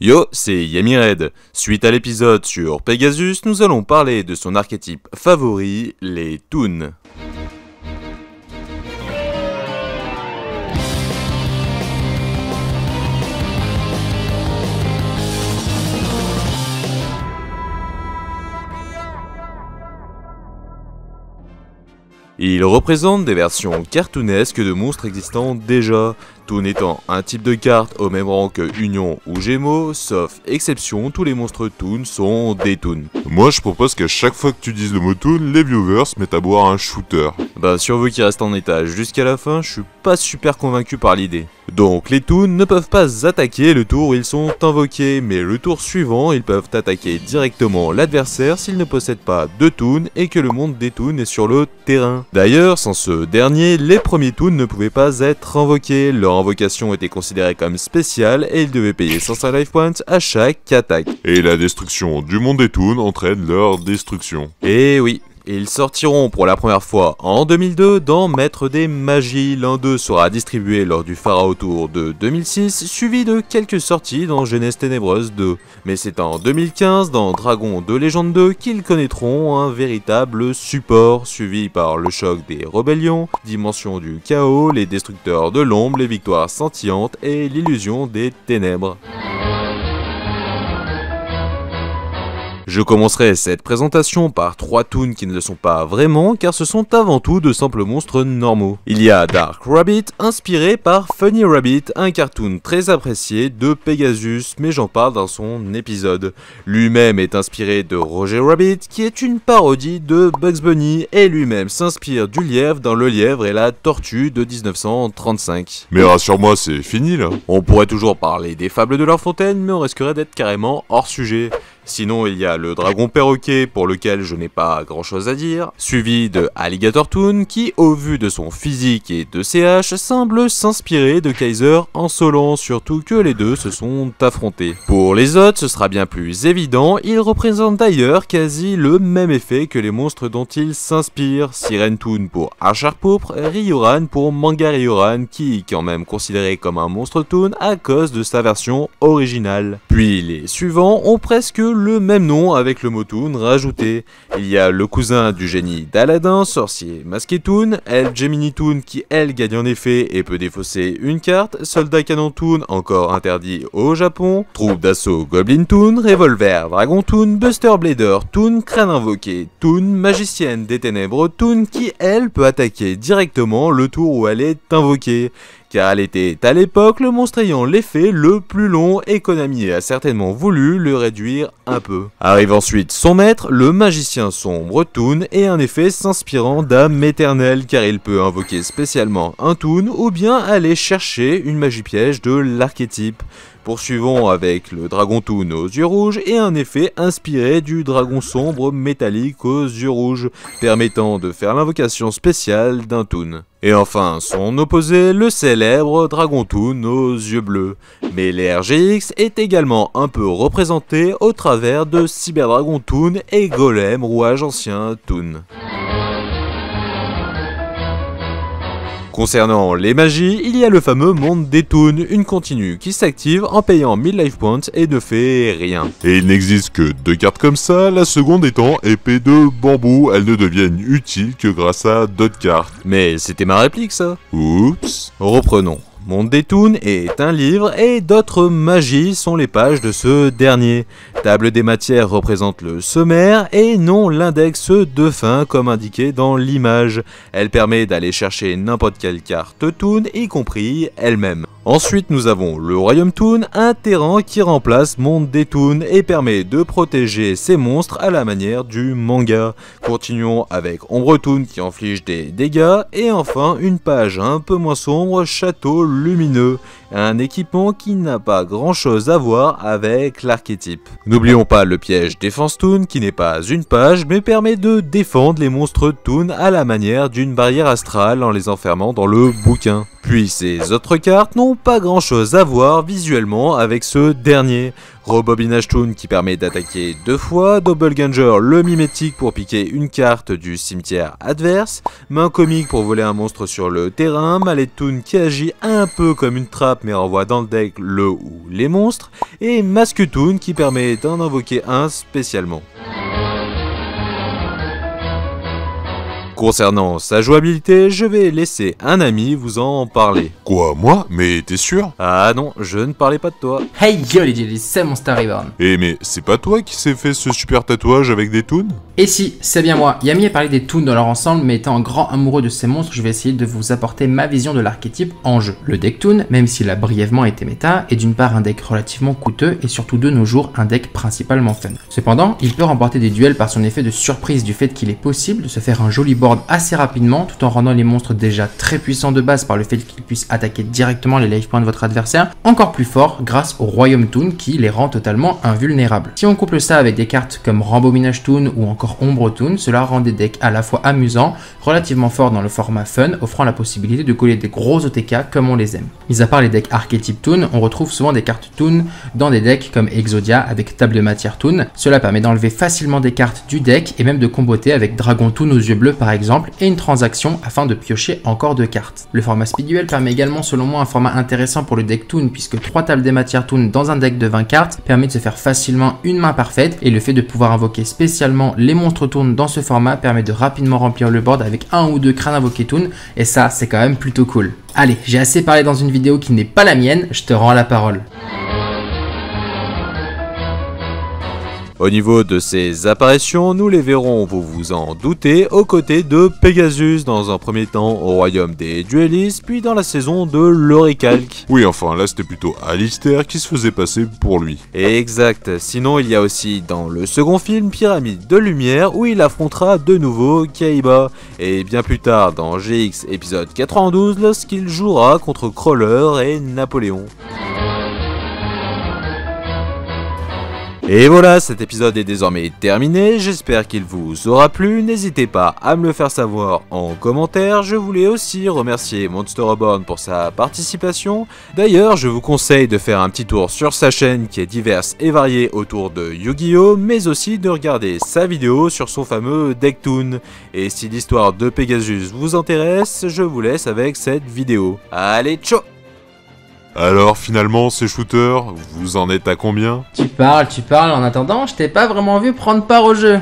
Yo, c'est Yamired. Suite à l'épisode sur Pegasus, nous allons parler de son archétype favori, les toons. Ils représentent des versions cartoonesques de monstres existant déjà, Toon étant un type de carte au même rang que Union ou Gémeaux, sauf exception, tous les monstres Toon sont des Toons. Moi je propose qu'à chaque fois que tu dises le mot Toon, les viewers se mettent à boire un shooter. Bah sur vous qui restent en étage jusqu'à la fin, je suis pas super convaincu par l'idée. Donc les Toons ne peuvent pas attaquer le tour où ils sont invoqués, mais le tour suivant, ils peuvent attaquer directement l'adversaire s'ils ne possèdent pas de Toon et que le monde des Toons est sur le terrain. D'ailleurs, sans ce dernier, les premiers Toons ne pouvaient pas être invoqués, leur invocation était considérée comme spéciale et ils devaient payer 500 life points à chaque attaque. Et la destruction du monde des Toons entraîne leur destruction. Et oui. Ils sortiront pour la première fois en 2002 dans Maître des Magies. L'un d'eux sera distribué lors du Pharaon Tour de 2006, suivi de quelques sorties dans Jeunesse Ténébreuse 2. Mais c'est en 2015, dans Dragon de Légende 2, qu'ils connaîtront un véritable support, suivi par le choc des rébellions, Dimension du chaos, les destructeurs de l'ombre, les victoires scintillantes et l'illusion des ténèbres. Je commencerai cette présentation par 3 toons qui ne le sont pas vraiment, car ce sont avant tout de simples monstres normaux. Il y a Dark Rabbit, inspiré par Funny Rabbit, un cartoon très apprécié de Pegasus, mais j'en parle dans son épisode. Lui-même est inspiré de Roger Rabbit, qui est une parodie de Bugs Bunny, et lui-même s'inspire du lièvre dans Le Lièvre et la Tortue de 1935. Mais rassure-moi, c'est fini là. On pourrait toujours parler des fables de La Fontaine, mais on risquerait d'être carrément hors sujet. Sinon, il y a le dragon perroquet pour lequel je n'ai pas grand chose à dire, suivi de Alligator Toon qui, au vu de son physique et de ses haches, semble s'inspirer de Kaiser insolent, surtout que les deux se sont affrontés. Pour les autres, ce sera bien plus évident, ils représentent d'ailleurs quasi le même effet que les monstres dont ils s'inspirent, Siren Toon pour Archer Pourpre, Rioran pour Manga Rioran, qui est quand même considéré comme un monstre Toon à cause de sa version originale. Puis les suivants ont presque le même nom avec le mot Toon rajouté. Il y a le cousin du génie d'Aladin, sorcier masqué Toon, Elf Gemini Toon qui elle gagne en effet et peut défausser une carte, Soldat Canon Toon encore interdit au Japon, Troupe d'assaut Goblin Toon, Revolver Dragon Toon, Buster Blader Toon, Crâne invoqué Toon, Magicienne des Ténèbres Toon qui elle peut attaquer directement le tour où elle est invoquée. Car elle était à l'époque le monstre ayant l'effet le plus long et Konami a certainement voulu le réduire un peu. Arrive ensuite son maître, le magicien sombre Toon, et un effet s'inspirant d'âme éternelle car il peut invoquer spécialement un Toon ou bien aller chercher une magie piège de l'archétype. Poursuivons avec le dragon Toon aux yeux rouges et un effet inspiré du dragon sombre métallique aux yeux rouges, permettant de faire l'invocation spéciale d'un Toon. Et enfin, son opposé, le célèbre dragon Toon aux yeux bleus. Mais les RGX est également un peu représenté au travers de Cyber Dragon Toon et Golem rouage ancien Toon. Concernant les magies, il y a le fameux monde des Toons, une continue qui s'active en payant 1000 life points et ne fait rien. Et il n'existe que 2 cartes comme ça, la seconde étant épée de bambou, elles ne deviennent utiles que grâce à d'autres cartes. Mais c'était ma réplique ça. Oups. Reprenons. Monde des Toons est un livre et d'autres magies sont les pages de ce dernier. Table des matières représente le sommaire et non l'index de fin comme indiqué dans l'image. Elle permet d'aller chercher n'importe quelle carte Toon, y compris elle-même. Ensuite nous avons le Royaume Toon, un terrain qui remplace Monde des Toons et permet de protéger ces monstres à la manière du manga. Continuons avec Ombre Toon qui inflige des dégâts et enfin une page un peu moins sombre, Château Lumineux, un équipement qui n'a pas grand chose à voir avec l'archétype. N'oublions pas le piège Défense Toon qui n'est pas une page mais permet de défendre les monstres Toon à la manière d'une barrière astrale en les enfermant dans le bouquin. Puis ces autres cartes n'ont pas grand chose à voir visuellement avec ce dernier. Rebobinage Toon qui permet d'attaquer 2 fois, Doppelganger le mimétique pour piquer une carte du cimetière adverse, Main comique pour voler un monstre sur le terrain, Mallet Toon qui agit un peu comme une trappe mais renvoie dans le deck le ou les monstres, et Maskutoon qui permet d'en invoquer un spécialement. Concernant sa jouabilité, je vais laisser un ami vous en parler. Quoi, moi? Mais t'es sûr? Ah non, je ne parlais pas de toi. Hey yo les jellies, c'est Monster Reborn. Eh mais c'est pas toi qui s'est fait ce super tatouage avec des toons? Et si, c'est bien moi. Yami a parlé des toons dans leur ensemble, mais étant un grand amoureux de ces monstres, je vais essayer de vous apporter ma vision de l'archétype en jeu. Le deck toon, même s'il a brièvement été méta, est d'une part un deck relativement coûteux et surtout de nos jours un deck principalement fun. Cependant, il peut remporter des duels par son effet de surprise du fait qu'il est possible de se faire un joli board assez rapidement tout en rendant les monstres déjà très puissants de base par le fait qu'ils puissent attaquer directement les life points de votre adversaire encore plus fort grâce au Royaume Toon qui les rend totalement invulnérables. Si on couple ça avec des cartes comme Rembominage Toon ou encore Ombre Toon, cela rend des decks à la fois amusants, relativement forts dans le format fun, offrant la possibilité de coller des gros OTK comme on les aime. Mis à part les decks archétype Toon, on retrouve souvent des cartes Toon dans des decks comme Exodia avec Table de Matière Toon. Cela permet d'enlever facilement des cartes du deck et même de comboter avec Dragon Toon aux yeux bleus par exemple et une transaction afin de piocher encore 2 cartes. Le format Speed Duel permet également selon moi un format intéressant pour le deck Toon puisque 3 tables des matières Toon dans un deck de 20 cartes permet de se faire facilement une main parfaite et le fait de pouvoir invoquer spécialement les monstres Toon dans ce format permet de rapidement remplir le board avec 1 ou 2 crânes invoqués Toon et ça c'est quand même plutôt cool. Allez, j'ai assez parlé dans une vidéo qui n'est pas la mienne, je te rends la parole. Au niveau de ses apparitions, nous les verrons, vous vous en doutez, aux côtés de Pegasus dans un premier temps au royaume des duellistes, puis dans la saison de l'Oricalque. Oui, enfin, là c'était plutôt Alistair qui se faisait passer pour lui. Exact, sinon il y a aussi dans le second film Pyramide de Lumière où il affrontera de nouveau Kaiba, et bien plus tard dans GX épisode 92 lorsqu'il jouera contre Crawler et Napoléon. Et voilà, cet épisode est désormais terminé, j'espère qu'il vous aura plu, n'hésitez pas à me le faire savoir en commentaire, je voulais aussi remercier Monster Reborn pour sa participation, d'ailleurs je vous conseille de faire un petit tour sur sa chaîne qui est diverse et variée autour de Yu-Gi-Oh, mais aussi de regarder sa vidéo sur son fameux deck toon, et si l'histoire de Pegasus vous intéresse, je vous laisse avec cette vidéo. Allez, ciao! Alors finalement, ces shooters, vous en êtes à combien? Tu parles, en attendant, je t'ai pas vraiment vu prendre part au jeu.